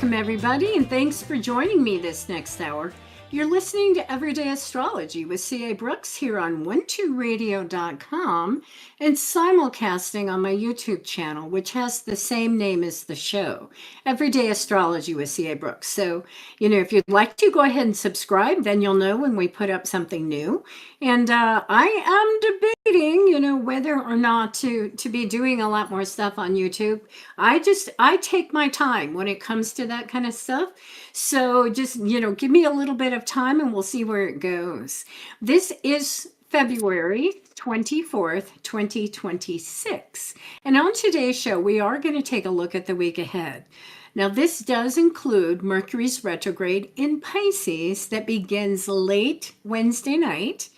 welcome everybody, and thanks for joining me this next hour. You're listening to Everyday Astrology with C.A. Brooks here on 12radio.com and simulcasting on my YouTube channel, which has the same name as the show, Everyday Astrology with C.A. Brooks. So, if you'd like to, go ahead and subscribe, then you'll know when we put up something new. And I am debating, whether or not to be doing a lot more stuff on YouTube. I take my time when it comes to that kind of stuff. So just, give me a little bit of time and we'll see where it goes. This is February 24th, 2026. And on today's show, we are going to take a look at the week ahead. Now, this does include Mercury's retrograde in Pisces that begins late Wednesday night.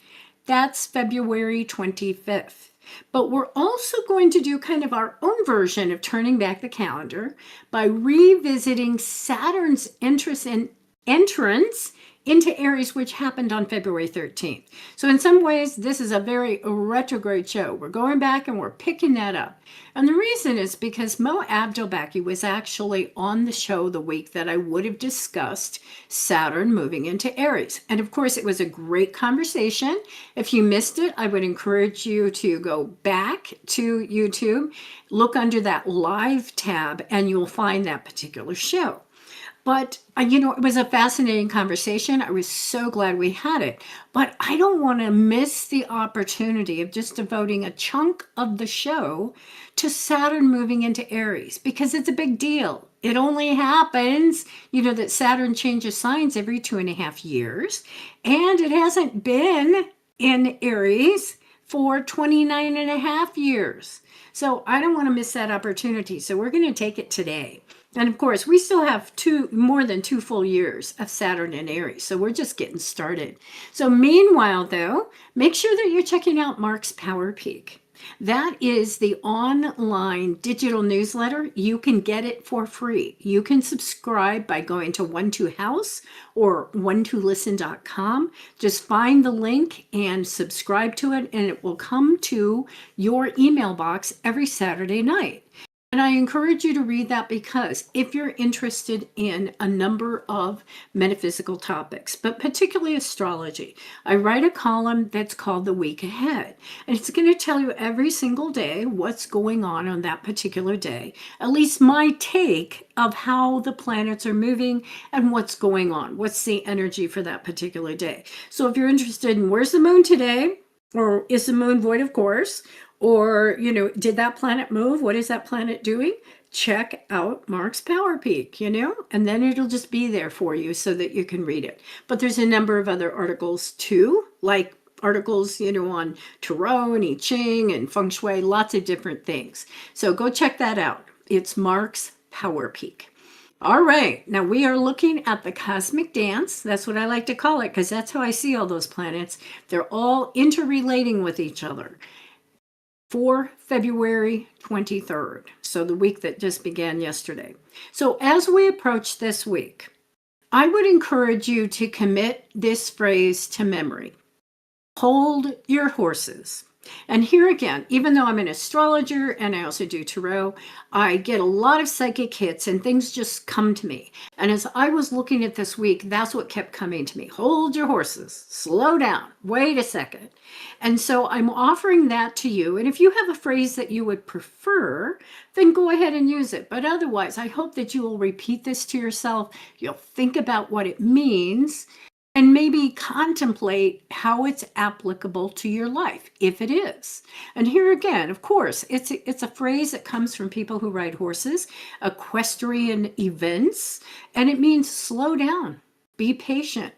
That's February 25th. But we're also going to do kind of our own version of turning back the calendar by revisiting Saturn's entrance into Aries, which happened on February 13th. So in some ways, this is a very retrograde show. We're going back and we're picking that up. And the reason is because Mo Abdelbaki was actually on the show the week that I would have discussed Saturn moving into Aries. And of course, it was a great conversation. If you missed it, I would encourage you to go back to YouTube, look under that live tab, and you'll find that particular show. But, it was a fascinating conversation. I was so glad we had it. But I don't want to miss the opportunity of just devoting a chunk of the show to Saturn moving into Aries, because it's a big deal. It only happens, that Saturn changes signs every 2.5 years. And it hasn't been in Aries for 29.5 years. So I don't want to miss that opportunity. So we're going to take it today. And of course, we still have more than 2 full years of Saturn in Aries. So we're just getting started. So meanwhile, though, make sure that you're checking out Mark's Power Peak. That is the online digital newsletter. You can get it for free. You can subscribe by going to 12house or 12listen.com. Just find the link and subscribe to it, and it will come to your email box every Saturday night. And I encourage you to read that because if you're interested in a number of metaphysical topics, but particularly astrology, I write a column that's called The Week Ahead. And it's going to tell you every single day what's going on that particular day, at least my take of how the planets are moving and what's going on. What's the energy for that particular day? So if you're interested in where's the moon today, or is the moon void of course, or, did that planet move? What is that planet doing? Check out Mark's Power Peak, and then it'll just be there for you so that you can read it. But there's a number of other articles too, like articles, on Tarot and I Ching and Feng Shui, lots of different things. So go check that out. It's Mark's Power Peak. All right, now we are looking at the cosmic dance. That's what I like to call it because that's how I see all those planets. They're all interrelating with each other. For February 23rd, so the week that just began yesterday. So as we approach this week, I would encourage you to commit this phrase to memory. Hold your horses. And here again, even though I'm an astrologer and I also do tarot, I get a lot of psychic hits and things just come to me. And as I was looking at this week, that's what kept coming to me. Hold your horses, slow down, wait a second. And so I'm offering that to you. And if you have a phrase that you would prefer, then go ahead and use it. But otherwise, I hope that you will repeat this to yourself. You'll think about what it means and maybe contemplate how it's applicable to your life, if it is. And here again, of course, it's a phrase that comes from people who ride horses, equestrian events, and it means slow down, be patient.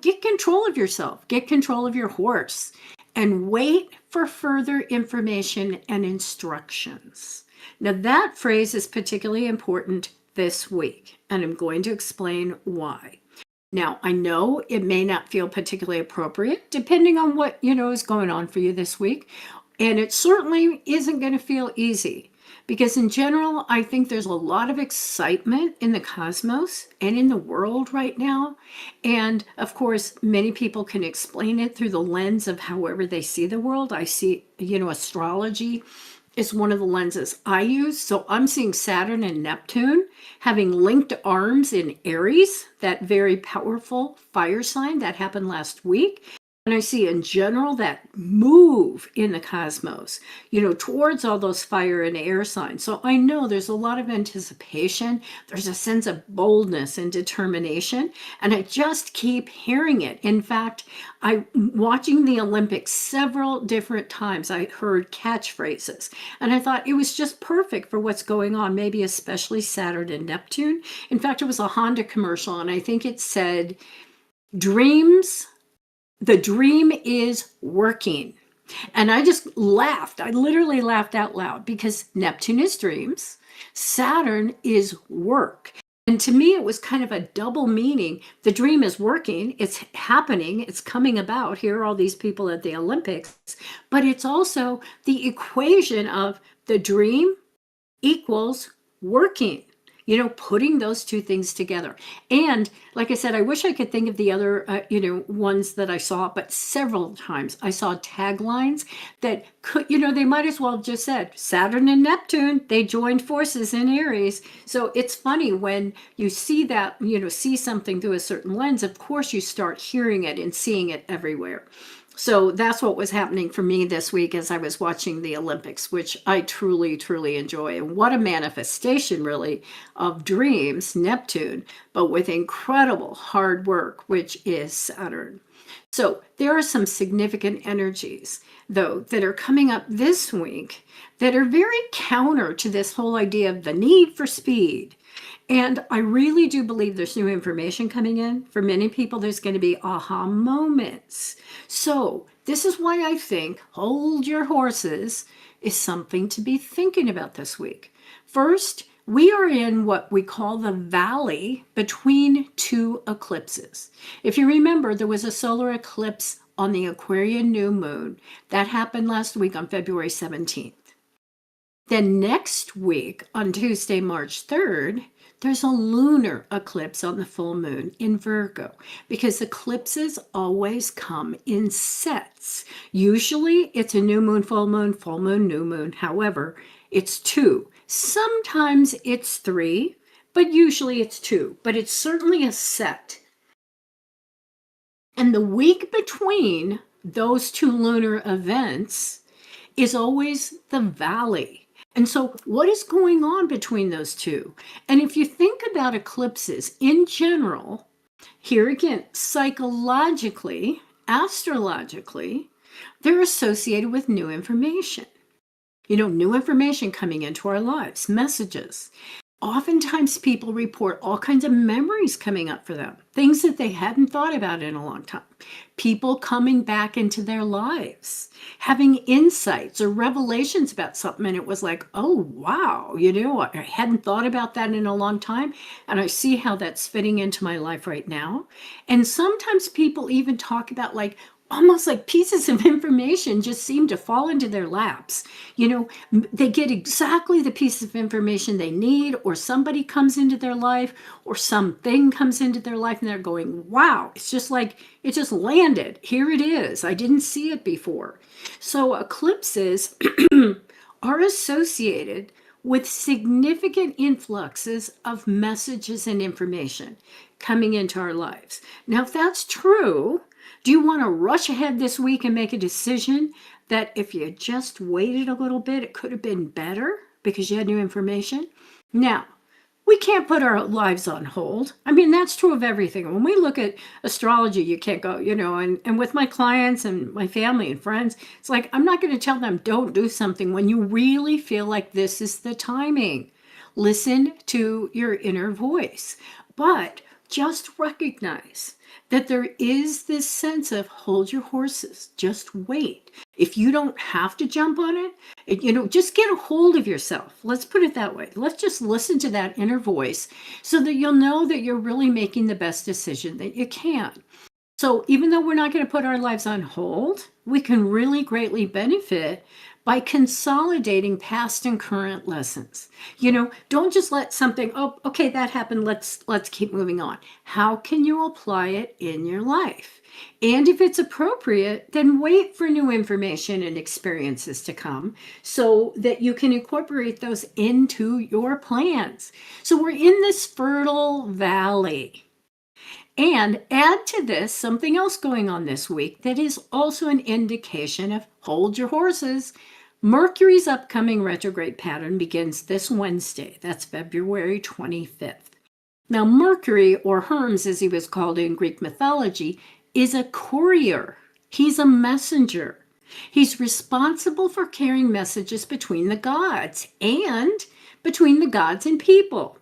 Get control of yourself, get control of your horse, and wait for further information and instructions. Now, that phrase is particularly important this week, and I'm going to explain why. Now, I know it may not feel particularly appropriate depending on what, is going on for you this week. And it certainly isn't going to feel easy because in general, I think there's a lot of excitement in the cosmos and in the world right now. And of course, many people can explain it through the lens of however they see the world. I see, astrology is one of the lenses I use. So I'm seeing Saturn and Neptune having linked arms in Aries, that very powerful fire sign that happened last week. And I see in general that move in the cosmos, towards all those fire and air signs. So I know there's a lot of anticipation. There's a sense of boldness and determination. And I just keep hearing it. In fact, I watching the Olympics several different times, I heard catchphrases. And I thought it was just perfect for what's going on, maybe especially Saturn and Neptune. In fact, it was a Honda commercial, and I think it said, dreams. The dream is working. And I just laughed. I literally laughed out loud because Neptune is dreams, Saturn is work. And to me, it was kind of a double meaning. The dream is working, it's happening, it's coming about. Here are all these people at the Olympics. But it's also the equation of the dream equals working. Putting those two things together. And like I said, I wish I could think of the other, ones that I saw, but several times I saw taglines that could, they might as well have just said Saturn and Neptune, they joined forces in Aries. So it's funny when you see that, see something through a certain lens, of course you start hearing it and seeing it everywhere. So that's what was happening for me this week as I was watching the Olympics, which I truly, truly enjoy. And what a manifestation, really, of dreams, Neptune, but with incredible hard work, which is Saturn. So there are some significant energies, though, that are coming up this week that are very counter to this whole idea of the need for speed. And I really do believe there's new information coming in. For many people, there's going to be aha moments. So this is why I think hold your horses is something to be thinking about this week. First, we are in what we call the valley between two eclipses. If you remember, there was a solar eclipse on the Aquarian new moon. That happened last week on February 17th. Then next week, on Tuesday, March 3rd, there's a lunar eclipse on the full moon in Virgo, because eclipses always come in sets. Usually it's a new moon, full moon, new moon. However, it's two. Sometimes it's three, but usually it's two. But it's certainly a set. And the week between those two lunar events is always the valley. And so what is going on between those two? And if you think about eclipses in general, here again, psychologically, astrologically, they're associated with new information. New information coming into our lives, messages. Oftentimes people report all kinds of memories coming up for them, things that they hadn't thought about in a long time. People coming back into their lives, having insights or revelations about something. And it was like, oh, wow, I hadn't thought about that in a long time. And I see how that's fitting into my life right now. And sometimes people even talk about almost like pieces of information just seem to fall into their laps. They get exactly the piece of information they need, or somebody comes into their life, or something comes into their life, and they're going, wow, it's just like it just landed. Here it is. I didn't see it before. So eclipses are associated with significant influxes of messages and information coming into our lives. Now, if that's true, do you want to rush ahead this week and make a decision that if you just waited a little bit, it could have been better because you had new information? Now, we can't put our lives on hold. I mean, that's true of everything. When we look at astrology, you can't go, and with my clients and my family and friends, it's like, I'm not going to tell them don't do something when you really feel like this is the timing. Listen to your inner voice, but just recognize that there is this sense of hold your horses, just wait. If you don't have to jump on it, just get a hold of yourself. Let's put it that way. Let's just listen to that inner voice so that you'll know that you're really making the best decision that you can. So even though we're not going to put our lives on hold, we can really greatly benefit by consolidating past and current lessons. Don't just let something, oh, okay, that happened, let's keep moving on. How can you apply it in your life? And if it's appropriate, then wait for new information and experiences to come so that you can incorporate those into your plans. So we're in this fertile valley. And add to this something else going on this week that is also an indication of hold your horses. Mercury's upcoming retrograde pattern begins this Wednesday. That's February 25th. Now, Mercury, or Hermes as he was called in Greek mythology, is a courier. He's a messenger. He's responsible for carrying messages between the gods and between the gods and people.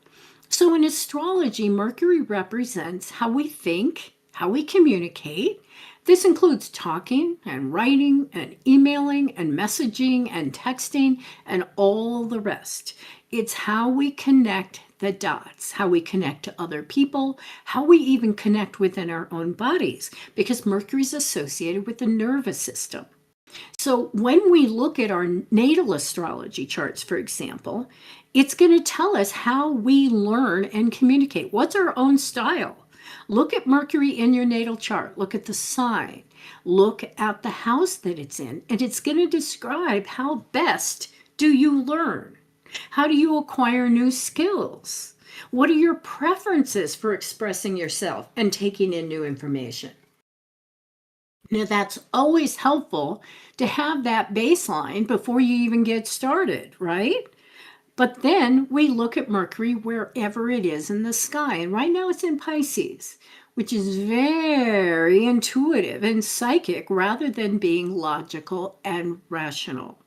So in astrology, Mercury represents how we think, how we communicate. This includes talking and writing and emailing and messaging and texting and all the rest. It's how we connect the dots, how we connect to other people, how we even connect within our own bodies, because Mercury is associated with the nervous system. So when we look at our natal astrology charts, for example, it's going to tell us how we learn and communicate. What's our own style? Look at Mercury in your natal chart. Look at the sign. Look at the house that it's in. And it's going to describe how best do you learn? How do you acquire new skills? What are your preferences for expressing yourself and taking in new information? Now, that's always helpful to have that baseline before you even get started, right? But then we look at Mercury wherever it is in the sky. And right now it's in Pisces, which is very intuitive and psychic rather than being logical and rational.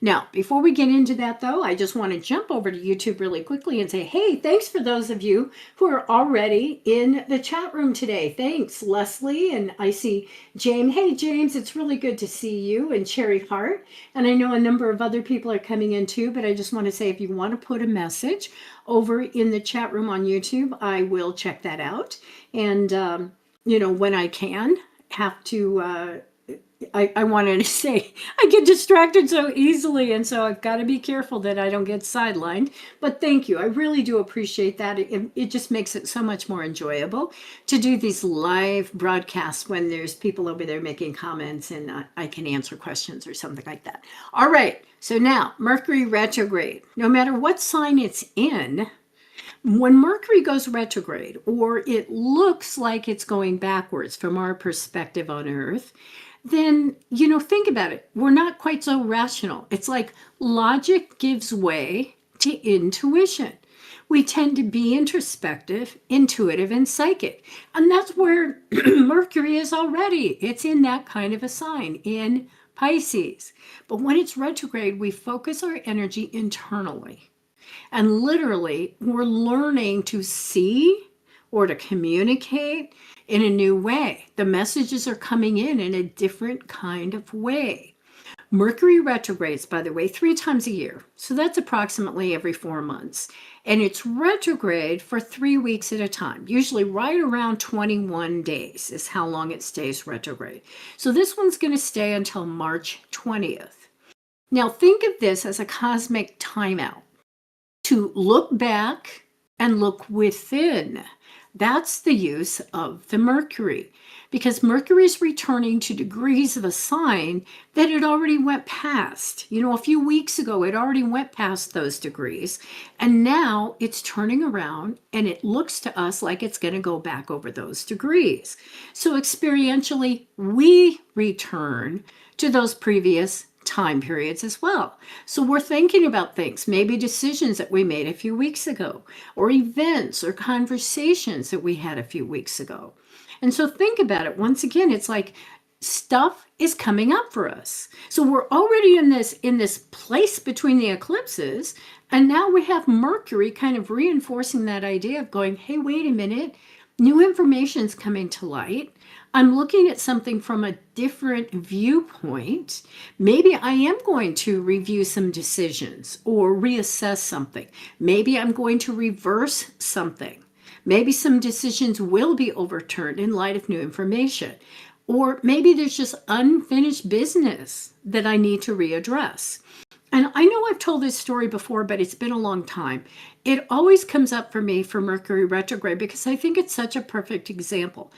Now, before we get into that, though, I just want to jump over to YouTube really quickly and say, hey, thanks for those of you who are already in the chat room today. Thanks, Leslie, and I see James. Hey, James, it's really good to see you, and Cherry Hart. And I know a number of other people are coming in too, but I just want to say if you want to put a message over in the chat room on YouTube, I will check that out. And, when I can, have to... I wanted to say I get distracted so easily, and so I've got to be careful that I don't get sidelined. But thank you. I really do appreciate that. It just makes it so much more enjoyable to do these live broadcasts when there's people over there making comments and I can answer questions or something like that. All right. So now Mercury retrograde, no matter what sign it's in, when Mercury goes retrograde, or it looks like it's going backwards from our perspective on Earth, then, think about it. We're not quite so rational. It's like logic gives way to intuition. We tend to be introspective, intuitive, and psychic. And that's where Mercury is already. It's in that kind of a sign in Pisces. But when it's retrograde, we focus our energy internally. And literally, we're learning to see or to communicate in a new way. The messages are coming in a different kind of way. Mercury retrogrades, by the way, 3 times a year. So that's approximately every 4 months. And it's retrograde for 3 weeks at a time. Usually right around 21 days is how long it stays retrograde. So this one's going to stay until March 20th. Now think of this as a cosmic timeout to look back and look within. That's the use of the Mercury, because Mercury is returning to degrees of a sign that it already went past. A few weeks ago, it already went past those degrees, and now it's turning around and it looks to us like it's going to go back over those degrees. So experientially, we return to those previous time periods as well. So we're thinking about things, maybe decisions that we made a few weeks ago, or events or conversations that we had a few weeks ago. And so think about it. Once again, it's like stuff is coming up for us. So we're already in this place between the eclipses, and now we have Mercury kind of reinforcing that idea of going, hey, wait a minute, new information's coming to light. I'm looking at something from a different viewpoint. Maybe I am going to review some decisions or reassess something. Maybe I'm going to reverse something. Maybe some decisions will be overturned in light of new information. Or maybe there's just unfinished business that I need to readdress. And I know I've told this story before, but it's been a long time. It always comes up for me for Mercury retrograde because I think it's such a perfect example.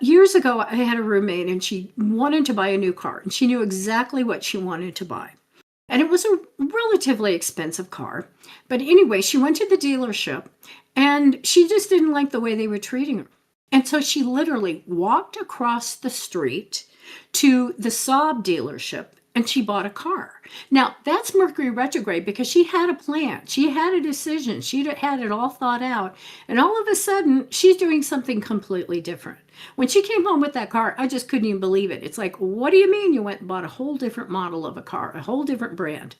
Years ago, I had a roommate and she wanted to buy a new car and she knew exactly what she wanted to buy. And it was a relatively expensive car. But anyway, she went to the dealership and she just didn't like the way they were treating her. And so she literally walked across the street to the Saab dealership and she bought a car. Now, that's Mercury retrograde because she had a plan. She had a decision. She had it all thought out. And all of a sudden, she's doing something completely different. When she came home with that car, I just couldn't even believe it. It's like, what do you mean you went and bought a whole different model of a car, a whole different brand?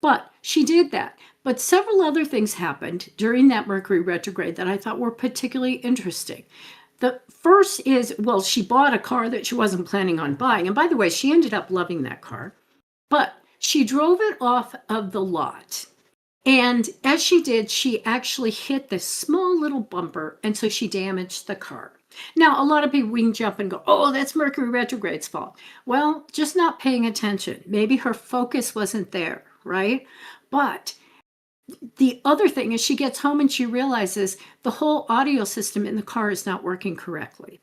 But she did that. But several other things happened during that Mercury retrograde that I thought were particularly interesting. The first is, well, she bought a car that she wasn't planning on buying. And by the way, she ended up loving that car. But she drove it off of the lot. And as she did, she actually hit this small little bumper. And so she damaged the car. Now, a lot of people, we can jump and go, oh, that's Mercury retrograde's fault. Well, just not paying attention. Maybe her focus wasn't there, right? But the other thing is she gets home and she realizes the whole audio system in the car is not working correctly.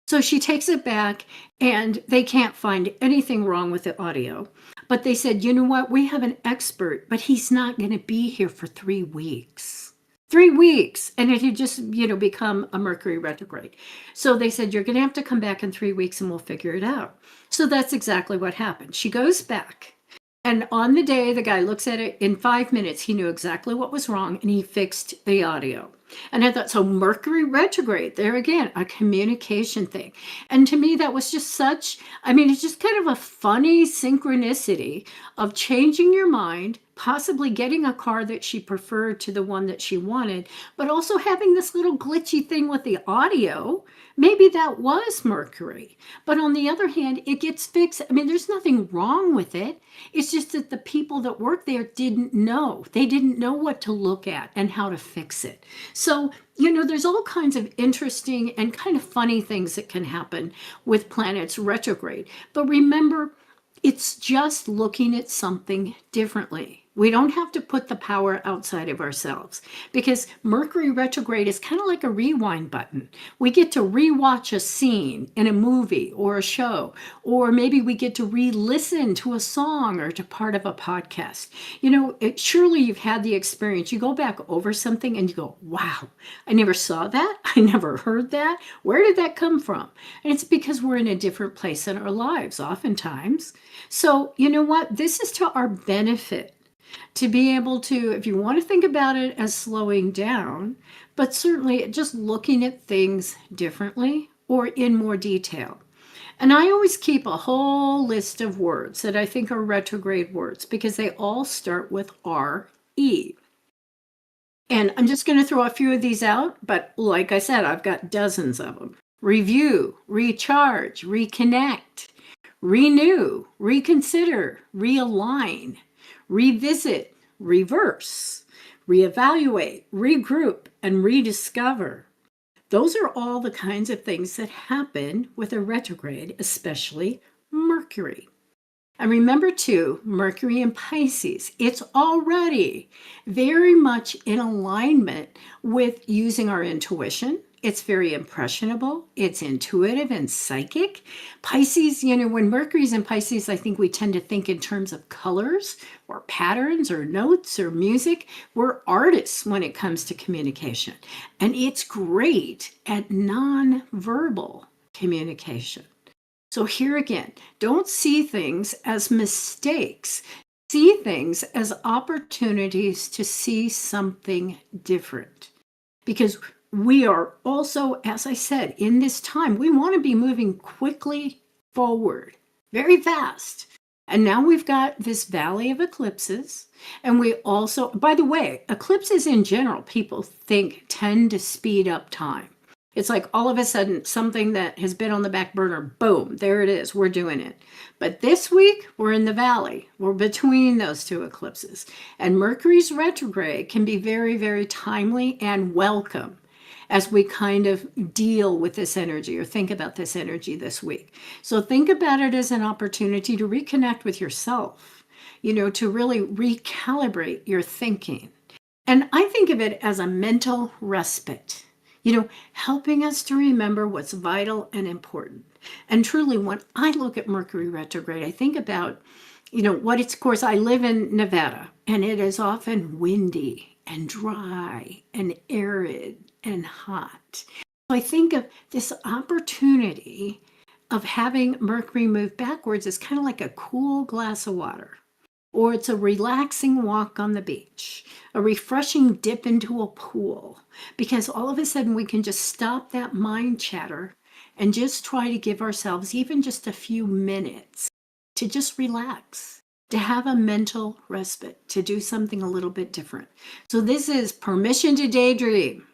So she takes it back and they can't find anything wrong with the audio. But they said, you know what? We have an expert, but he's not going to be here for 3 weeks. 3 weeks. And it had just, become a Mercury retrograde. So they said, you're going to have to come back in 3 weeks and we'll figure it out. So that's exactly what happened. She goes back. And on the day, the guy looks at it in 5 minutes. He knew exactly what was wrong and he fixed the audio. And I thought, so Mercury retrograde, there again, a communication thing. And to me, that was just it's just kind of a funny synchronicity of changing your mind, possibly getting a car that she preferred to the one that she wanted, but also having this little glitchy thing with the audio. Maybe that was Mercury. But on the other hand, it gets fixed. There's nothing wrong with it. It's just that the people that work there didn't know. They didn't know what to look at and how to fix it. So, there's all kinds of interesting and kind of funny things that can happen with planets retrograde. But remember, it's just looking at something differently. We don't have to put the power outside of ourselves because Mercury retrograde is kind of like a rewind button. We get to rewatch a scene in a movie or a show, or maybe we get to re-listen to a song or to part of a podcast. Surely you've had the experience. You go back over something and you go, wow, I never saw that. I never heard that. Where did that come from? And it's because we're in a different place in our lives oftentimes. So you know what? This is to our benefit. To be able to, if you want to think about it as slowing down, but certainly just looking at things differently or in more detail. And I always keep a whole list of words that I think are retrograde words because they all start with R-E. And I'm just going to throw a few of these out, but like I said, I've got dozens of them. Review, recharge, reconnect, renew, reconsider, realign, revisit, reverse, reevaluate, regroup, and rediscover. Those are all the kinds of things that happen with a retrograde, especially Mercury. And remember too, Mercury in Pisces, it's already very much in alignment with using our intuition. It's very impressionable. It's intuitive and psychic. Pisces, when Mercury's in Pisces, I think we tend to think in terms of colors or patterns or notes or music. We're artists when it comes to communication. And it's great at nonverbal communication. So here again, don't see things as mistakes. See things as opportunities to see something different. Because we are also, as I said, in this time, we want to be moving quickly forward, very fast. And now we've got this valley of eclipses. And we also, by the way, eclipses in general, people think tend to speed up time. It's like all of a sudden something that has been on the back burner, boom, there it is. We're doing it. But this week, we're in the valley. We're between those two eclipses. And Mercury's retrograde can be very, very timely and welcome. as we kind of deal with this energy or think about this energy this week. So think about it as an opportunity to reconnect with yourself, to really recalibrate your thinking. And I think of it as a mental respite, helping us to remember what's vital and important. And truly, when I look at Mercury retrograde, I think about, of course, I live in Nevada, and it is often windy and dry and arid and hot. So I think of this opportunity of having Mercury move backwards as kind of like a cool glass of water, or it's a relaxing walk on the beach, a refreshing dip into a pool, because all of a sudden we can just stop that mind chatter and just try to give ourselves even just a few minutes to just relax, to have a mental respite, to do something a little bit different. So this is permission to daydream,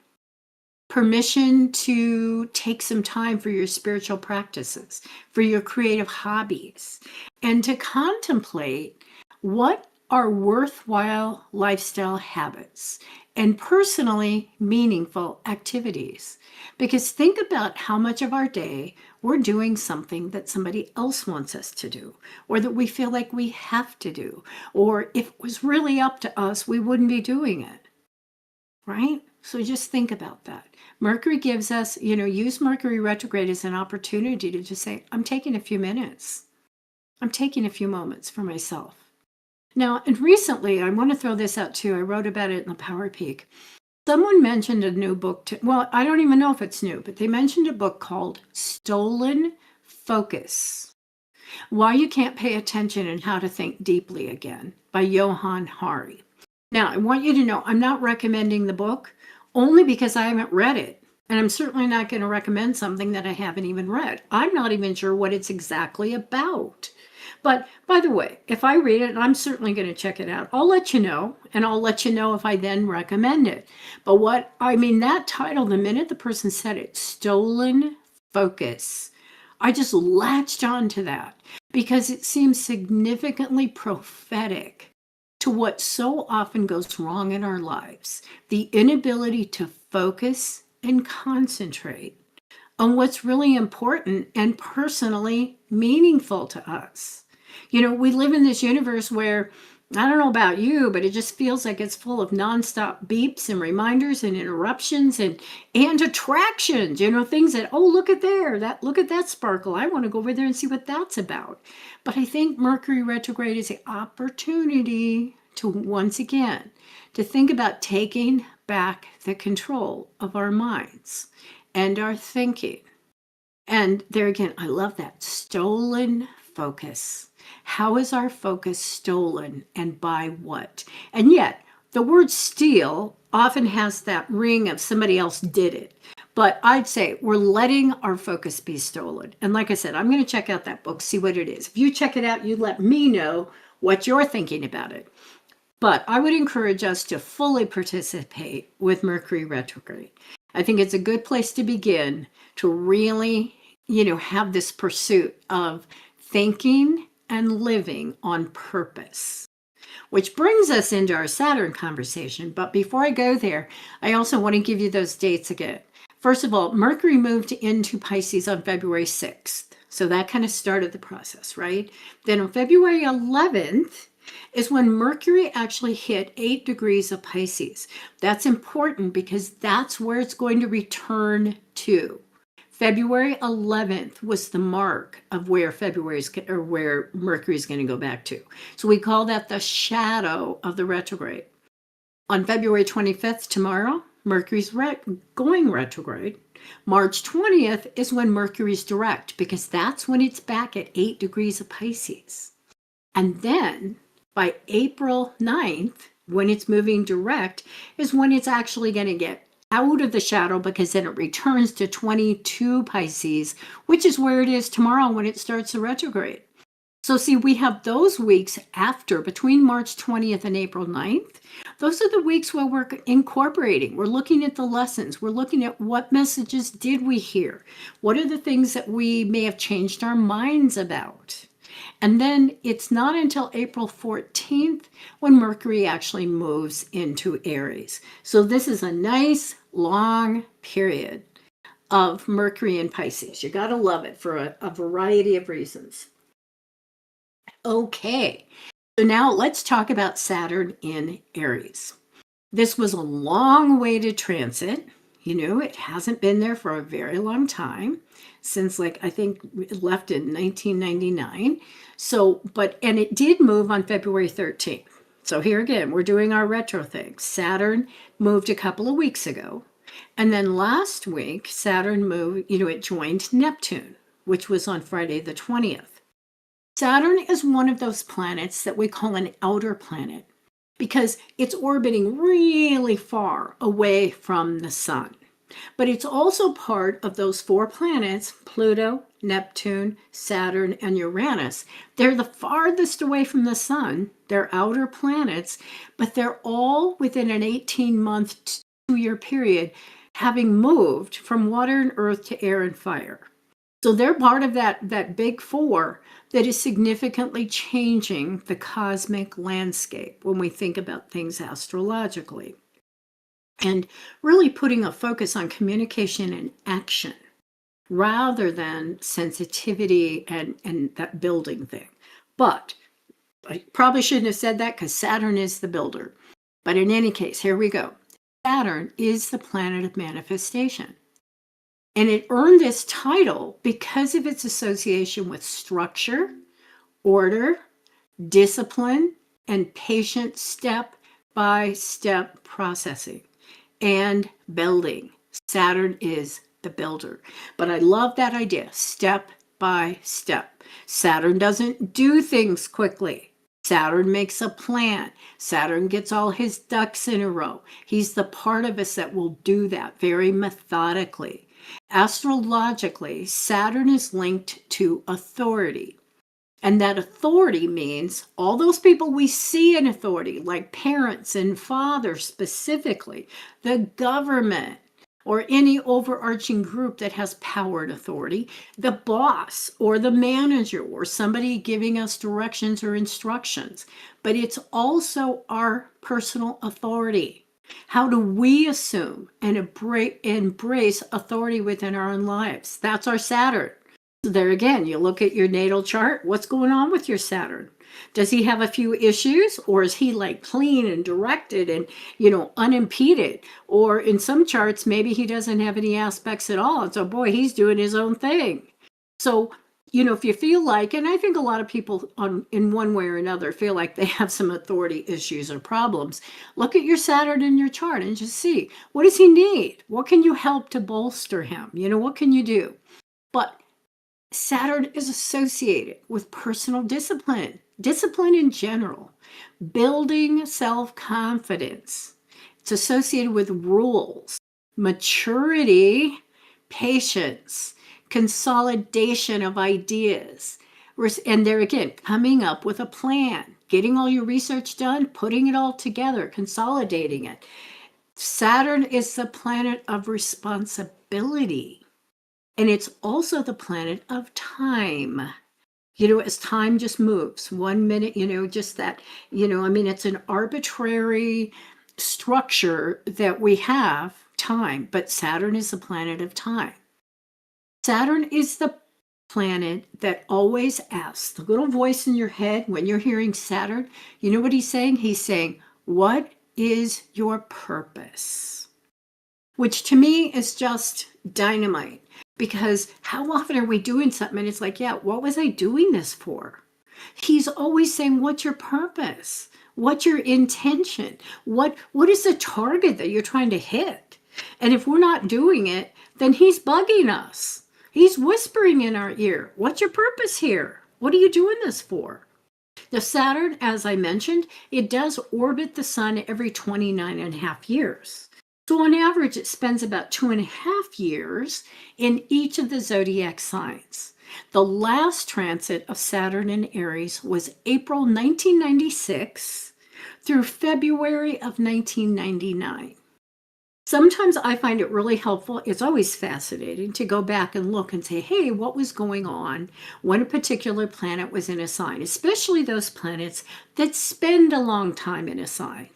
permission to take some time for your spiritual practices, for your creative hobbies, and to contemplate what are worthwhile lifestyle habits and personally meaningful activities. Because think about how much of our day we're doing something that somebody else wants us to do, or that we feel like we have to do, or if it was really up to us, we wouldn't be doing it, right? So just think about that. Mercury gives us, use Mercury retrograde as an opportunity to just say, I'm taking a few minutes. I'm taking a few moments for myself. Now, and recently, I want to throw this out too. I wrote about it in the Power Peak. Someone mentioned a new book. Well, I don't even know if it's new, but they mentioned a book called Stolen Focus: Why You Can't Pay Attention and How to Think Deeply Again by Johann Hari. Now, I want you to know I'm not recommending the book only because I haven't read it. And I'm certainly not going to recommend something that I haven't even read. I'm not even sure what it's exactly about. But by the way, if I read it, I'm certainly going to check it out. I'll let you know, and I'll let you know if I then recommend it. But that title, the minute the person said it, Stolen Focus, I just latched onto that because it seems significantly prophetic to what so often goes wrong in our lives, the inability to focus and concentrate on what's really important and personally meaningful to us. We live in this universe where, I don't know about you, but it just feels like it's full of nonstop beeps and reminders and interruptions and attractions, things that, oh, look at that sparkle. I want to go over there and see what that's about. But I think Mercury retrograde is an opportunity to, once again, to think about taking back the control of our minds and our thinking. And there again, I love that. Stolen focus. How is our focus stolen and by what? And yet, the word steal often has that ring of somebody else did it. But I'd say we're letting our focus be stolen. And like I said, I'm going to check out that book, see what it is. If you check it out, you let me know what you're thinking about it. But I would encourage us to fully participate with Mercury retrograde. I think it's a good place to begin to really, have this pursuit of thinking and living on purpose. Which brings us into our Saturn conversation. But before I go there, I also want to give you those dates again. First of all, Mercury moved into Pisces on February 6th. So that kind of started the process, right? Then on February 11th is when Mercury actually hit 8 degrees of Pisces. That's important because that's where it's going to return to. February 11th was the mark of where Mercury is going to go back to. So we call that the shadow of the retrograde. On February 25th, tomorrow, Mercury's going retrograde. March 20th is when Mercury's direct, because that's when it's back at 8 degrees of Pisces. And then by April 9th, when it's moving direct, is when it's actually going to get out of the shadow, because then it returns to 22 Pisces, which is where it is tomorrow when it starts the retrograde. So see, we have those weeks after, between March 20th and April 9th. Those are the weeks where we're incorporating. We're looking at the lessons. We're looking at what messages did we hear? What are the things that we may have changed our minds about? And then it's not until April 14th when Mercury actually moves into Aries. So this is a nice long period of Mercury in Pisces. You got to love it for a variety of reasons. Okay, so now let's talk about Saturn in Aries. This was a long-awaited transit. It hasn't been there for a very long time, since I think it left in 1999. And it did move on February 13th. So here again, we're doing our retro thing. Saturn moved a couple of weeks ago. And then last week, Saturn moved, it joined Neptune, which was on Friday the 20th. Saturn is one of those planets that we call an outer planet because it's orbiting really far away from the sun. But it's also part of those four planets, Pluto, Neptune, Saturn, and Uranus. They're the farthest away from the sun. They're outer planets, but they're all within an 18-month, 2-year period, having moved from water and earth to air and fire. So they're part of that big four that is significantly changing the cosmic landscape when we think about things astrologically. And really putting a focus on communication and action rather than sensitivity and that building thing. But I probably shouldn't have said that because Saturn is the builder. But in any case, here we go. Saturn is the planet of manifestation. And it earned this title because of its association with structure, order, discipline, and patient step-by-step processing and building. Saturn is the builder. But I love that idea, step by step. Saturn doesn't do things quickly. Saturn makes a plan. Saturn gets all his ducks in a row. He's the part of us that will do that very methodically. Astrologically, Saturn is linked to authority. And that authority means all those people we see in authority, like parents and fathers specifically, the government, or any overarching group that has power and authority, the boss or the manager or somebody giving us directions or instructions. But it's also our personal authority. How do we assume and embrace authority within our own lives? That's our Saturn. So there again, you look at your natal chart. What's going on with your Saturn? Does he have a few issues, or is he clean and directed and, unimpeded? Or in some charts, maybe he doesn't have any aspects at all. And so, boy, he's doing his own thing. So, if you feel like, and I think a lot of people in one way or another feel like they have some authority issues or problems, look at your Saturn in your chart and just see, what does he need? What can you help to bolster him? What can you do? But Saturn is associated with personal discipline in general, building self-confidence. It's associated with rules, maturity, patience, consolidation of ideas. And there again, coming up with a plan, getting all your research done, putting it all together, consolidating it. Saturn is the planet of responsibility. And it's also the planet of time. As time just moves 1 minute, just that, it's an arbitrary structure that we have, time, but Saturn is the planet of time. Saturn is the planet that always asks, the little voice in your head when you're hearing Saturn, you know what he's saying? He's saying, what is your purpose? Which to me is just dynamite. Because how often are we doing something and it's like, yeah, what was I doing this for? He's always saying, what's your purpose? What's your intention? What is the target that you're trying to hit? And if we're not doing it, then he's bugging us. He's whispering in our ear, what's your purpose here? What are you doing this for? The Saturn, as I mentioned, it does orbit the sun every 29 and a half years. So on average, it spends about 2.5 years in each of the zodiac signs. The last transit of Saturn in Aries was April 1996 through February of 1999. Sometimes I find it really helpful. It's always fascinating to go back and look and say, hey, what was going on when a particular planet was in a sign, especially those planets that spend a long time in a sign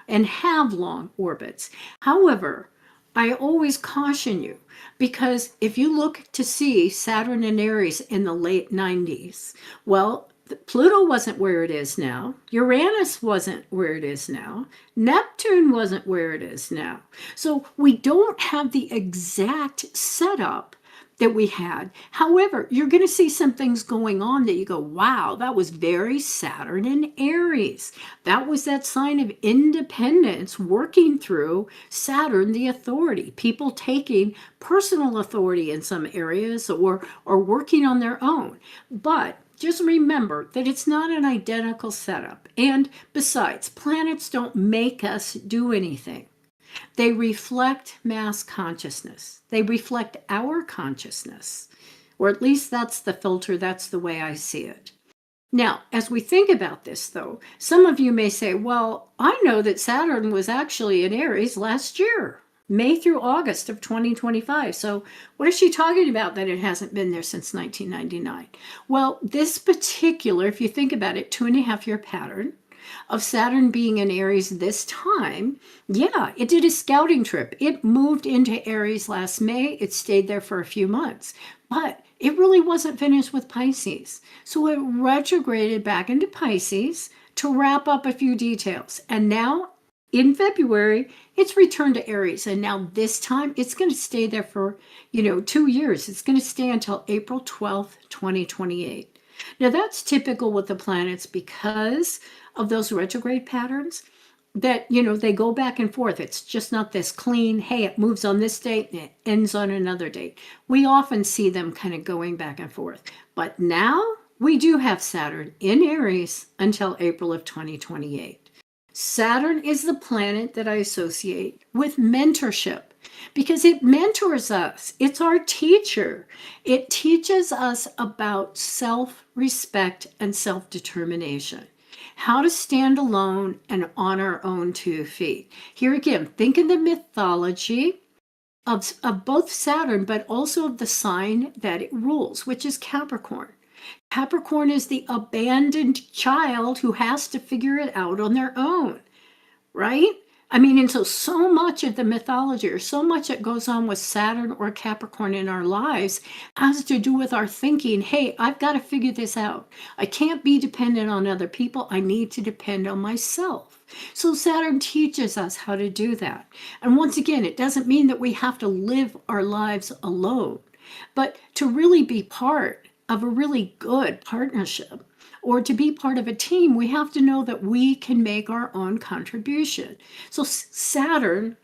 and have long orbits. However, I always caution you, because if you look to see Saturn and Aries in the late 90s, well, Pluto wasn't where it is now. Uranus wasn't where it is now. Neptune wasn't where it is now. So we don't have the exact setup that we had. However, you're going to see some things going on that you go, wow, that was very Saturn and Aries. That was that sign of independence working through Saturn, the authority, people taking personal authority in some areas, or working on their own. But just remember that it's not an identical setup. And besides, planets don't make us do anything. They reflect mass consciousness. They reflect our consciousness. Or at least that's the filter, that's the way I see it. Now, as we think about this, though, some of you may say, well, I know that Saturn was actually in Aries last year, May through August of 2025. So what is she talking about that it hasn't been there since 1999? Well, this particular, if you think about it, 2.5-year pattern of Saturn being in Aries this time, yeah, it did a scouting trip. It moved into Aries last May. It stayed there for a few months, but it really wasn't finished with Pisces. So it retrograded back into Pisces to wrap up a few details. And now in February, it's returned to Aries. And now this time it's going to stay there for, 2 years. It's going to stay until April 12th, 2028. Now that's typical with the planets because of those retrograde patterns that, they go back and forth. It's just not this clean, hey, it moves on this date and it ends on another date. We often see them kind of going back and forth. But now we do have Saturn in Aries until April of 2028. Saturn is the planet that I associate with mentorship because it mentors us. It's our teacher. It teaches us about self-respect and self-determination, how to stand alone and on our own 2 feet. Here again, think of the mythology of both Saturn, but also of the sign that it rules, which is Capricorn. Capricorn is the abandoned child who has to figure it out on their own, right? I mean, and so much of the mythology, or so much that goes on with Saturn or Capricorn in our lives, has to do with our thinking, hey, I've got to figure this out. I can't be dependent on other people. I need to depend on myself. So Saturn teaches us how to do that. And once again, it doesn't mean that we have to live our lives alone, but to really be part of a really good partnership, or to be part of a team, we have to know that we can make our own contribution. So Saturn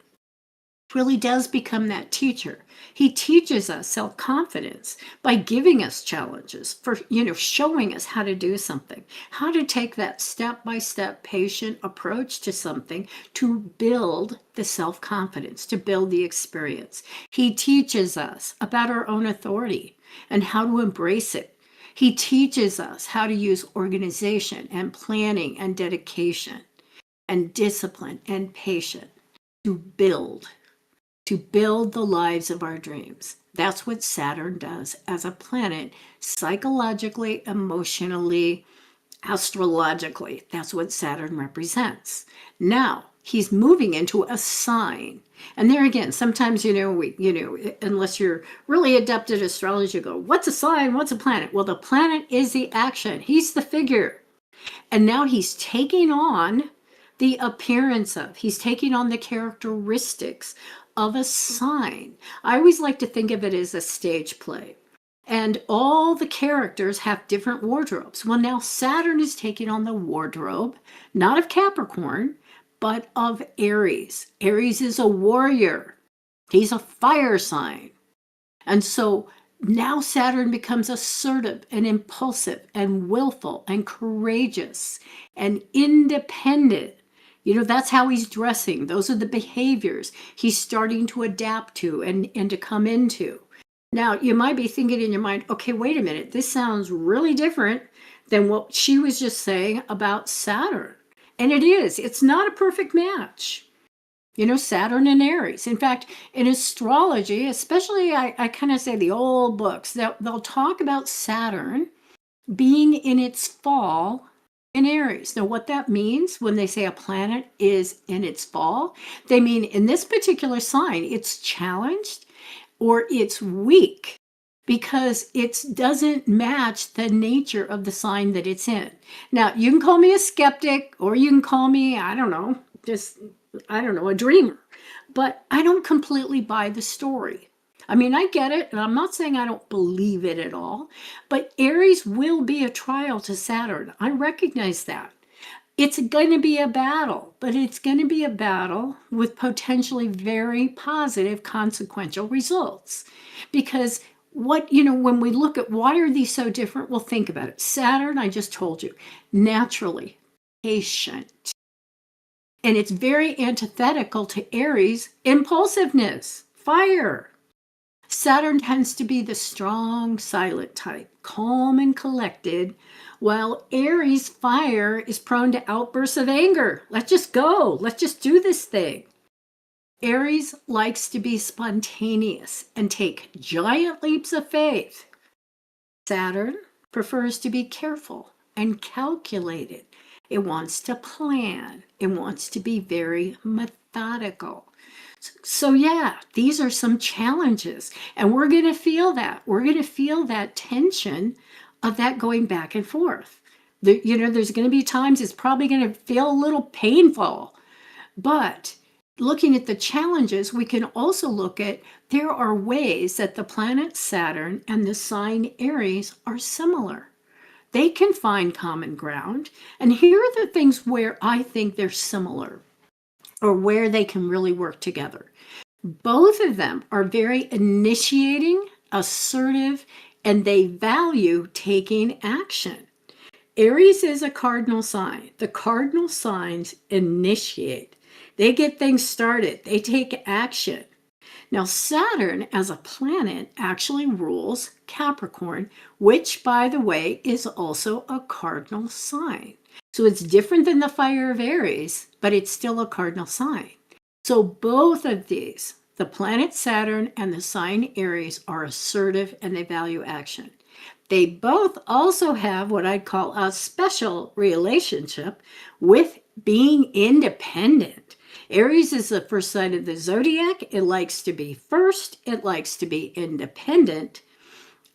really does become that teacher. He teaches us self-confidence by giving us challenges, for showing us how to do something, how to take that step-by-step patient approach to something to build the self-confidence, to build the experience. He teaches us about our own authority and how to embrace it. He teaches us how to use organization and planning and dedication and discipline and patience to build the lives of our dreams. That's what Saturn does as a planet, psychologically, emotionally, astrologically. That's what Saturn represents. Now, he's moving into a sign. And there again, sometimes, unless you're really adept at astrology, you go, what's a sign? What's a planet? Well, the planet is the action. He's the figure. And now he's taking on the appearance of, he's taking on the characteristics of a sign. I always like to think of it as a stage play. And all the characters have different wardrobes. Well, now Saturn is taking on the wardrobe, not of Capricorn, but of Aries. Aries is a warrior. He's a fire sign. And so now Saturn becomes assertive and impulsive and willful and courageous and independent. That's how he's dressing. Those are the behaviors he's starting to adapt to and to come into. Now, you might be thinking in your mind, okay, wait a minute. This sounds really different than what she was just saying about Saturn. And it is. It's not a perfect match. Saturn and Aries. In fact, in astrology, especially I kind of say the old books, they'll talk about Saturn being in its fall in Aries. Now, what that means when they say a planet is in its fall, they mean in this particular sign, it's challenged or it's weak because it doesn't match the nature of the sign that it's in. Now, you can call me a skeptic or you can call me, I don't know, a dreamer, but I don't completely buy the story. I mean, I get it, and I'm not saying I don't believe it at all, but Aries will be a trial to Saturn. I recognize that. It's going to be a battle, but it's going to be a battle with potentially very positive consequential results. Because when we look at why are these so different, well, think about it. Saturn, I just told you, naturally patient. And it's very antithetical to Aries, impulsiveness, fire. Saturn tends to be the strong, silent type, calm and collected, while Aries fire is prone to outbursts of anger. Let's just go. Let's just do this thing. Aries likes to be spontaneous and take giant leaps of faith. Saturn prefers to be careful and calculated. It wants to plan. It wants to be very methodical. So yeah, these are some challenges, and we're going to feel that. We're going to feel that tension of that going back and forth. There's going to be times it's probably going to feel a little painful, but looking at the challenges, we can also look at there are ways that the planet Saturn and the sign Aries are similar. They can find common ground, and here are the things where I think they're similar, or where they can really work together. Both of them are very initiating, assertive, and they value taking action. Aries is a cardinal sign. The cardinal signs initiate. They get things started. They take action. Now, Saturn as a planet actually rules Capricorn, which, by the way, is also a cardinal sign. So it's different than the fire of Aries, but it's still a cardinal sign. So both of these, the planet Saturn and the sign Aries, are assertive and they value action. They both also have what I'd call a special relationship with being independent. Aries is the first sign of the zodiac. It likes to be first. It likes to be independent.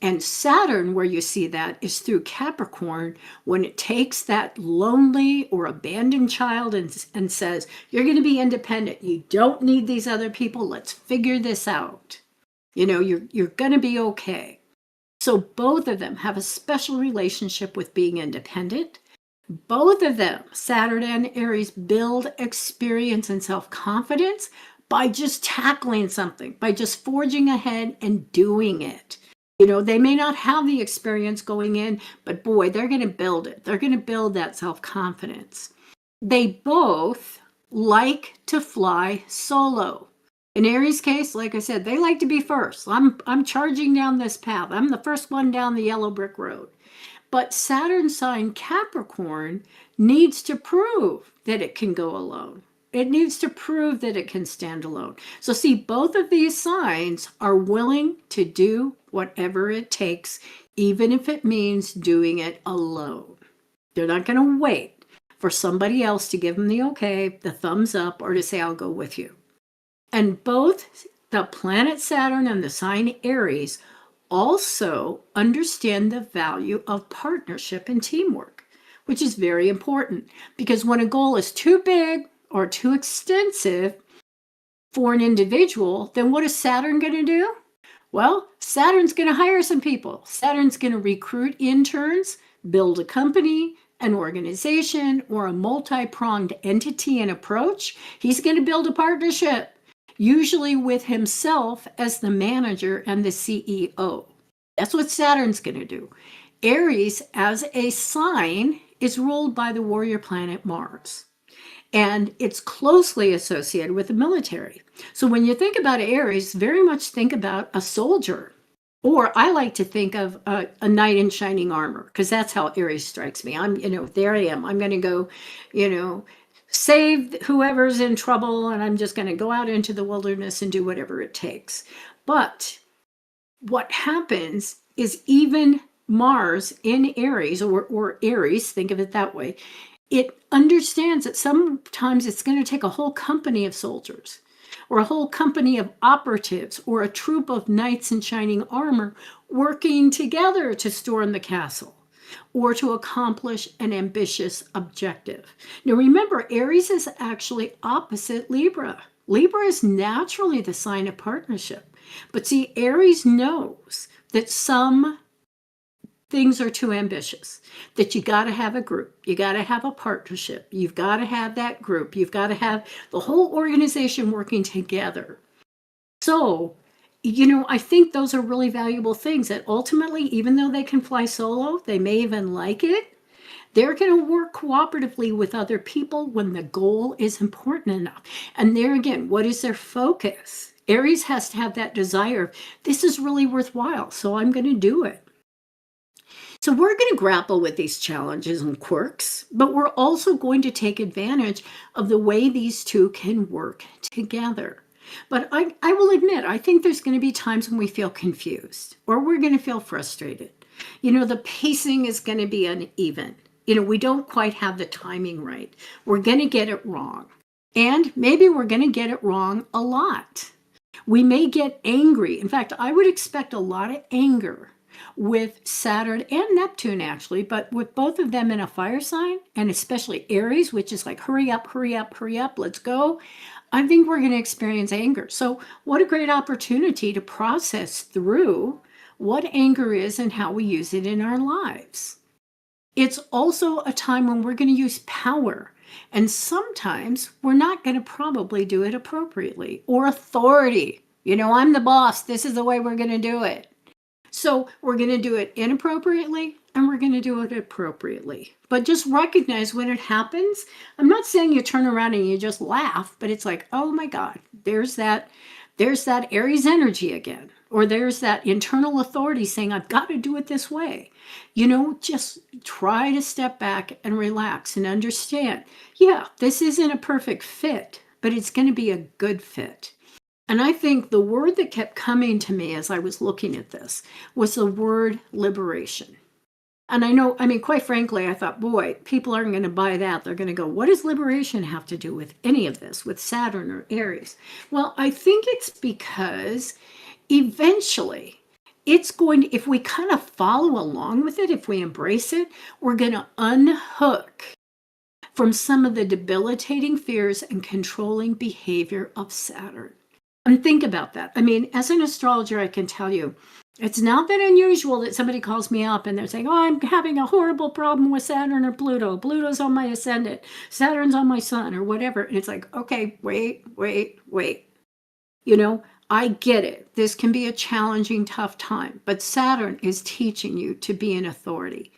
And Saturn, where you see that, is through Capricorn, when it takes that lonely or abandoned child and says, you're going to be independent. You don't need these other people. Let's figure this out. You're going to be okay. So both of them have a special relationship with being independent. Both of them, Saturn and Aries, build experience and self-confidence by just tackling something, by just forging ahead and doing it. They may not have the experience going in, but boy, they're going to build it. They're going to build that self-confidence. They both like to fly solo. In Aries' case, like I said, they like to be first. I'm charging down this path. I'm the first one down the yellow brick road. But Saturn sign Capricorn needs to prove that it can go alone. It needs to prove that it can stand alone. So see, both of these signs are willing to do whatever it takes, even if it means doing it alone. They're not going to wait for somebody else to give them the okay, the thumbs up, or to say, I'll go with you. And both the planet Saturn and the sign Aries also understand the value of partnership and teamwork, which is very important, because when a goal is too big or too extensive for an individual, then what is Saturn going to do? Well, Saturn's going to hire some people. Saturn's going to recruit interns, build a company, an organization, or a multi-pronged entity and approach. He's going to build a partnership, usually with himself as the manager and the CEO. That's what Saturn's going to do. Aries, as a sign, is ruled by the warrior planet Mars, and it's closely associated with the military. So when you think about Aries, very much think about a soldier, or I like to think of a knight in shining armor, because that's how Aries strikes me. There I am. I'm going to go, save whoever's in trouble, and I'm just going to go out into the wilderness and do whatever it takes. But what happens is even Mars in Aries, or Aries, think of it that way, it understands that sometimes it's going to take a whole company of soldiers, or a whole company of operatives, or a troop of knights in shining armor working together to storm the castle or to accomplish an ambitious objective. Now remember, Aries is actually opposite Libra. Libra is naturally the sign of partnership. But see, Aries knows that some things are too ambitious, that you got to have a group, you got to have a partnership, you've got to have that group, you've got to have the whole organization working together. So, I think those are really valuable things that ultimately, even though they can fly solo, they may even like it, they're going to work cooperatively with other people when the goal is important enough. And there again, what is their focus? Aries has to have that desire. This is really worthwhile, so I'm going to do it. So we're going to grapple with these challenges and quirks, but we're also going to take advantage of the way these two can work together. But I will admit, I think there's going to be times when we feel confused or we're going to feel frustrated. The pacing is going to be uneven. We don't quite have the timing right. We're going to get it wrong. And maybe we're going to get it wrong a lot. We may get angry. In fact, I would expect a lot of anger with Saturn and Neptune, actually, but with both of them in a fire sign, and especially Aries, which is like, hurry up, hurry up, hurry up, let's go. I think we're going to experience anger. So what a great opportunity to process through what anger is and how we use it in our lives. It's also a time when we're going to use power. And sometimes we're not going to probably do it appropriately, or authority. I'm the boss. This is the way we're going to do it. So we're going to do it inappropriately and we're going to do it appropriately. But just recognize when it happens. I'm not saying you turn around and you just laugh, but it's like, oh my God, there's that Aries energy again. Or there's that internal authority saying, I've got to do it this way. Just try to step back and relax and understand, yeah, this isn't a perfect fit, but it's going to be a good fit. And I think the word that kept coming to me as I was looking at this was the word liberation. And quite frankly, I thought, boy, people aren't going to buy that. They're going to go, what does liberation have to do with any of this, with Saturn or Aries? Well, I think it's because eventually it's going to, if we kind of follow along with it, if we embrace it, we're going to unhook from some of the debilitating fears and controlling behavior of Saturn. And think about that. As an astrologer, I can tell you, it's not that unusual that somebody calls me up and they're saying, oh, I'm having a horrible problem with Saturn or Pluto. Pluto's on my ascendant. Saturn's on my sun, or whatever. And it's like, okay, wait. I get it. This can be a challenging, tough time. But Saturn is teaching you to be an authority.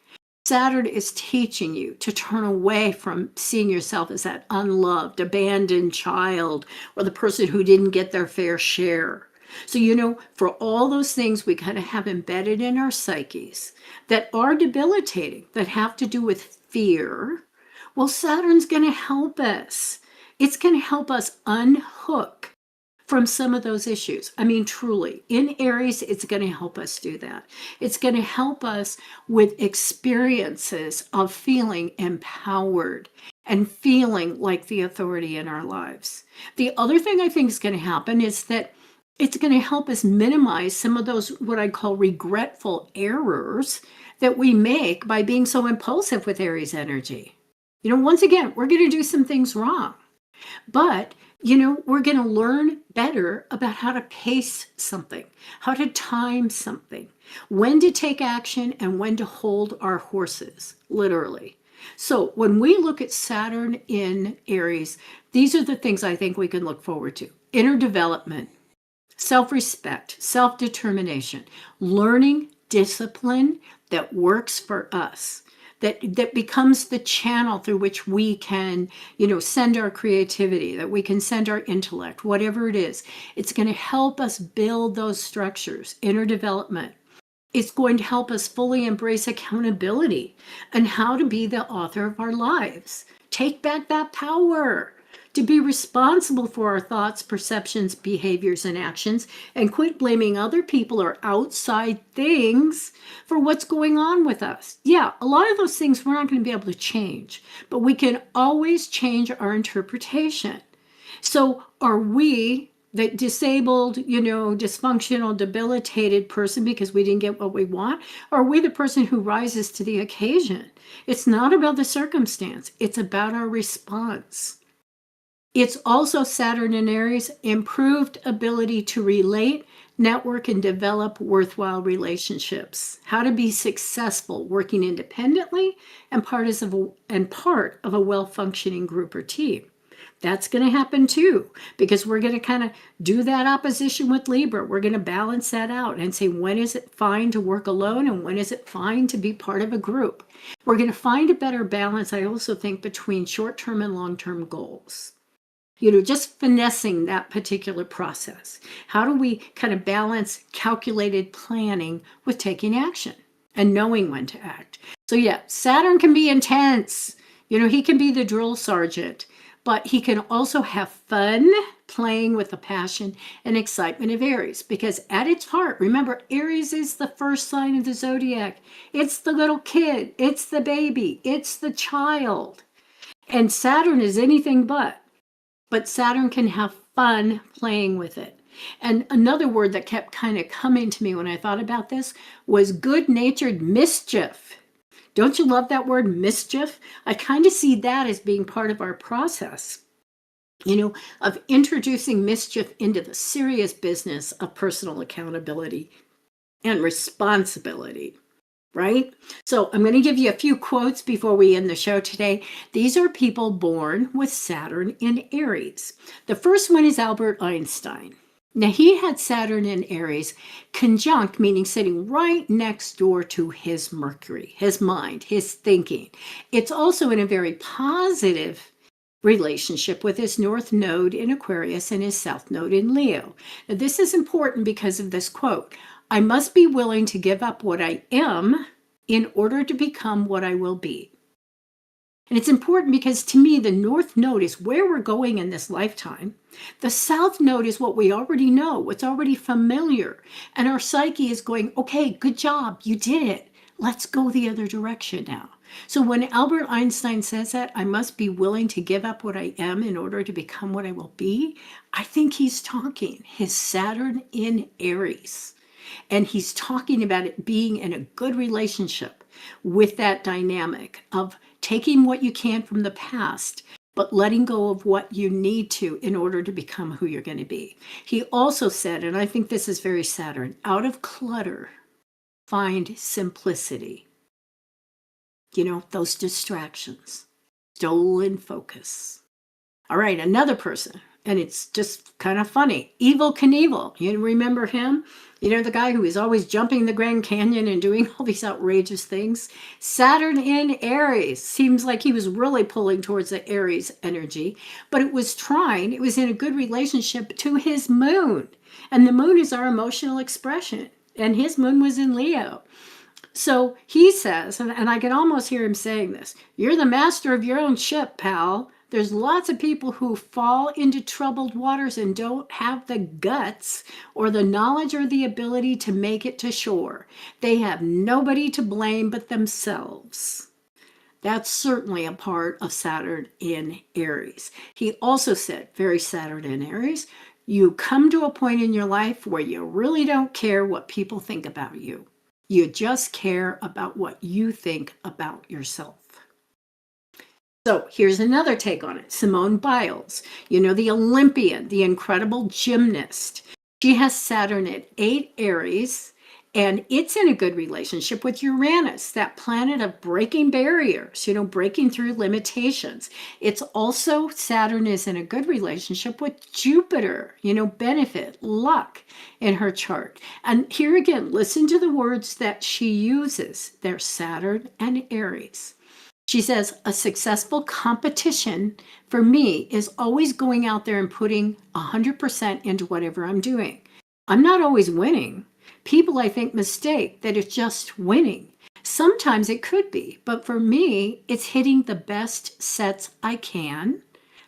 Saturn is teaching you to turn away from seeing yourself as that unloved, abandoned child, or the person who didn't get their fair share. So, for all those things we kind of have embedded in our psyches that are debilitating, that have to do with fear, well, Saturn's going to help us. It's going to help us unhook from some of those issues. Truly, in Aries, it's going to help us do that. It's going to help us with experiences of feeling empowered and feeling like the authority in our lives. The other thing I think is going to happen is that it's going to help us minimize some of those, what I call regretful errors that we make by being so impulsive with Aries energy. Once again, we're going to do some things wrong, but we're going to learn better about how to pace something, how to time something, when to take action and when to hold our horses, literally. So when we look at Saturn in Aries, these are the things I think we can look forward to. Inner development, self-respect, self-determination, learning discipline that works for us. That becomes the channel through which we can, send our creativity, that we can send our intellect, whatever it is. It's going to help us build those structures, inner development. It's going to help us fully embrace accountability and how to be the author of our lives. Take back that power. to be responsible for our thoughts, perceptions, behaviors, and actions, and quit blaming other people or outside things for what's going on with us. Yeah, a lot of those things we're not going to be able to change, but we can always change our interpretation. So are we the disabled, dysfunctional, debilitated person because we didn't get what we want? Or are we the person who rises to the occasion? It's not about the circumstance. It's about our response. It's also Saturn in Aries, improved ability to relate, network, and develop worthwhile relationships. How to be successful working independently and part of a well-functioning group or team. That's going to happen too, because we're going to kind of do that opposition with Libra. We're going to balance that out and say, when is it fine to work alone and when is it fine to be part of a group? We're going to find a better balance, I also think, between short-term and long-term goals. Just finessing that particular process. How do we kind of balance calculated planning with taking action and knowing when to act? So yeah, Saturn can be intense. He can be the drill sergeant, but he can also have fun playing with the passion and excitement of Aries, because at its heart, remember, Aries is the first sign of the zodiac. It's the little kid, it's the baby, it's the child. And Saturn is anything but Saturn can have fun playing with it. And another word that kept kind of coming to me when I thought about this was good-natured mischief. Don't you love that word, mischief? I kind of see that as being part of our process, of introducing mischief into the serious business of personal accountability and responsibility, right? So I'm going to give you a few quotes before we end the show today. These are people born with Saturn in Aries. The first one is Albert Einstein. Now, he had Saturn in Aries conjunct, meaning sitting right next door to his Mercury, his mind, his thinking. It's also in a very positive relationship with his North Node in Aquarius and his South Node in Leo. Now, this is important because of this quote. I must be willing to give up what I am in order to become what I will be. And it's important because to me, the North Node is where we're going in this lifetime. The South Node is what we already know, what's already familiar. And our psyche is going, okay, good job, you did it. Let's go the other direction now. So when Albert Einstein says that, I must be willing to give up what I am in order to become what I will be, I think he's talking his Saturn in Aries. And he's talking about it being in a good relationship with that dynamic of taking what you can from the past, but letting go of what you need to in order to become who you're going to be. He also said, and I think this is very Saturn, out of clutter, find simplicity. Those distractions, stolen focus. All right, another person, and it's just kind of funny, Evel Knievel. You remember him? The guy who is always jumping the Grand Canyon and doing all these outrageous things. Saturn in Aries. Seems like he was really pulling towards the Aries energy, but it was in a good relationship to his moon. And the moon is our emotional expression. And his moon was in Leo. So he says, and I can almost hear him saying this, you're the master of your own ship, pal. There's lots of people who fall into troubled waters and don't have the guts or the knowledge or the ability to make it to shore. They have nobody to blame but themselves. That's certainly a part of Saturn in Aries. He also said, very Saturn in Aries, you come to a point in your life where you really don't care what people think about you. You just care about what you think about yourself. So here's another take on it. Simone Biles, the Olympian, the incredible gymnast. She has Saturn at 8 Aries, and it's in a good relationship with Uranus, that planet of breaking barriers, breaking through limitations. It's also, Saturn is in a good relationship with Jupiter, benefit, luck in her chart. And here again, listen to the words that she uses. They're Saturn and Aries. She says, a successful competition for me is always going out there and putting 100% into whatever I'm doing. I'm not always winning. People, I think, mistake that it's just winning. Sometimes it could be, but for me, it's hitting the best sets I can,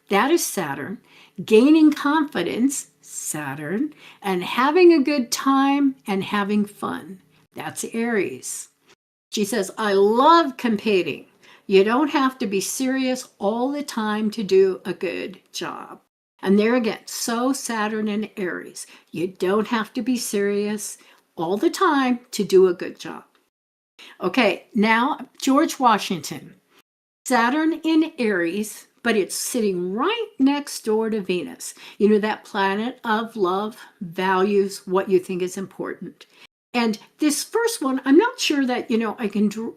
That is Saturn. Gaining confidence, Saturn. And having a good time and having fun. That's Aries. She says, I love competing. You don't have to be serious all the time to do a good job. And there again, so Saturn and Aries. You don't have to be serious all the time to do a good job. Okay, now George Washington. Saturn in Aries, but it's sitting right next door to Venus. You know, that planet of love, values, what you think is important. And this first one, I'm not sure that,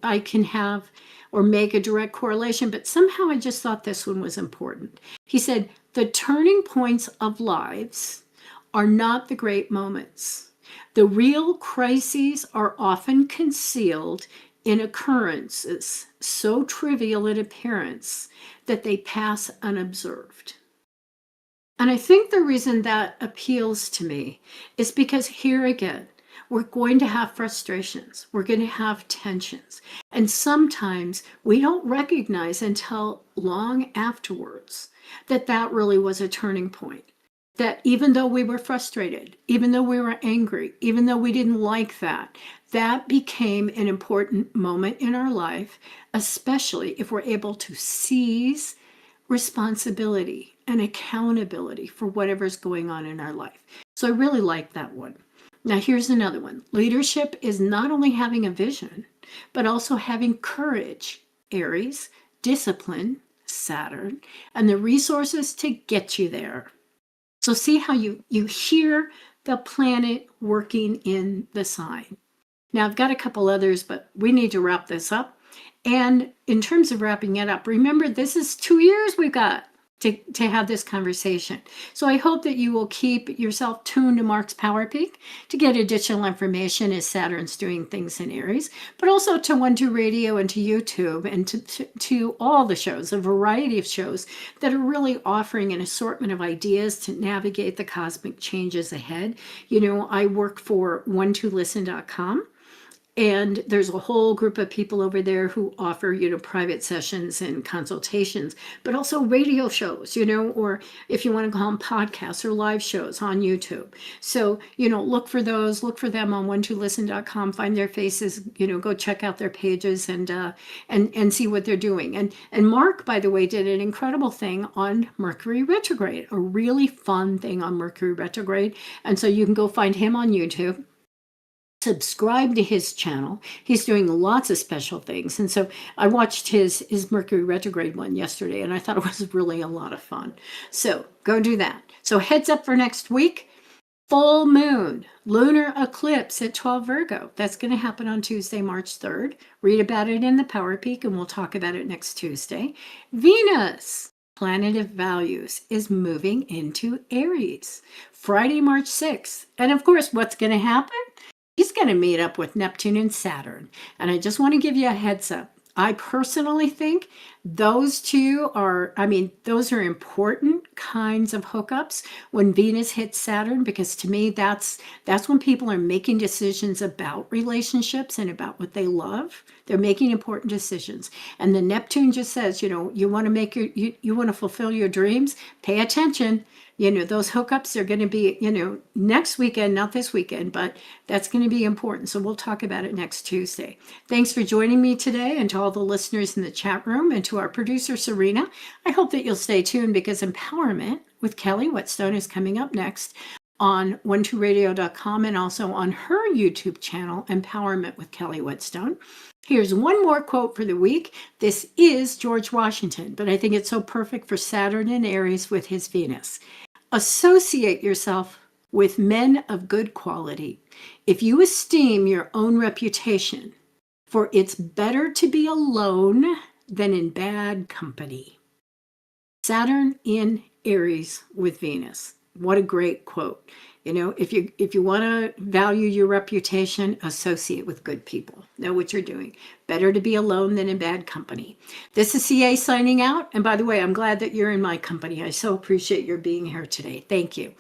I can have or make a direct correlation, but somehow I just thought this one was important. He said, the turning points of lives are not the great moments. The real crises are often concealed in occurrences so trivial in appearance that they pass unobserved. And I think the reason that appeals to me is because here again, we're going to have frustrations. We're going to have tensions. And sometimes we don't recognize until long afterwards that that really was a turning point. That even though we were frustrated, even though we were angry, even though we didn't like that, that became an important moment in our life, especially if we're able to seize responsibility and accountability for whatever's going on in our life. So I really like that one. Now, here's another one. Leadership is not only having a vision, but also having courage, Aries, discipline, Saturn, and the resources to get you there. So see how you hear the planet working in the sign. Now, I've got a couple others, but we need to wrap this up. And in terms of wrapping it up, remember, this is 2 years we've got to have this conversation. So I hope that you will keep yourself tuned to Mark's Power Peak to get additional information as Saturn's doing things in Aries, but also to 12 Radio and to YouTube and to all the shows, a variety of shows that are really offering an assortment of ideas to navigate the cosmic changes ahead. You know, I work for 12listen.com. And there's a whole group of people over there who offer, private sessions and consultations, but also radio shows, or if you want to call them podcasts or live shows on YouTube. So, look for those, look for them on 12listen.com, find their faces, go check out their pages and see what they're doing. And Mark, by the way, did an incredible thing on Mercury retrograde, a really fun thing on Mercury retrograde. And so you can go find him on YouTube. Subscribe to his channel. He's doing lots of special things. And so I watched his Mercury retrograde one yesterday, and I thought it was really a lot of fun. So go do that. So heads up for next week. Full moon, lunar eclipse at 12 Virgo. That's going to happen on Tuesday, March 3rd. Read about it in the Power Peak, and we'll talk about it next Tuesday. Venus, planet of values, is moving into Aries. Friday, March 6th. And of course, what's going to happen? He's going to meet up with Neptune and Saturn. And I just want to give you a heads up. I personally think those two are, those are important kinds of hookups when Venus hits Saturn, because to me, that's when people are making decisions about relationships and about what they love. They're making important decisions. And the Neptune just says, you want to make you want to fulfill your dreams, pay attention. Those hookups are going to be, next weekend, not this weekend, but that's going to be important. So we'll talk about it next Tuesday. Thanks for joining me today, and to all the listeners in the chat room, and to our producer, Serena. I hope that you'll stay tuned, because Empowerment with Kelly Whetstone is coming up next on 12radio.com and also on her YouTube channel, Empowerment with Kelly Whetstone. Here's one more quote for the week. This is George Washington, but I think it's so perfect for Saturn and Aries with his Venus. Associate yourself with men of good quality if you esteem your own reputation, for it's better to be alone than in bad company. Saturn in Aries with Venus. What a great quote. If you want to value your reputation, associate with good people. Know what you're doing. Better to be alone than in bad company. This is CA signing out. And by the way, I'm glad that you're in my company. I so appreciate your being here today. Thank you.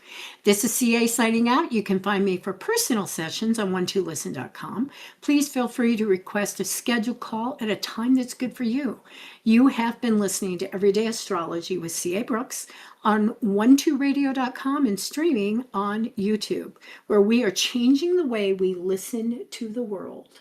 This is CA signing out. You can find me for personal sessions on 12listen.com. Please feel free to request a scheduled call at a time that's good for you. You have been listening to Everyday Astrology with CA Brooks on 12radio.com and streaming on YouTube, where we are changing the way we listen to the world.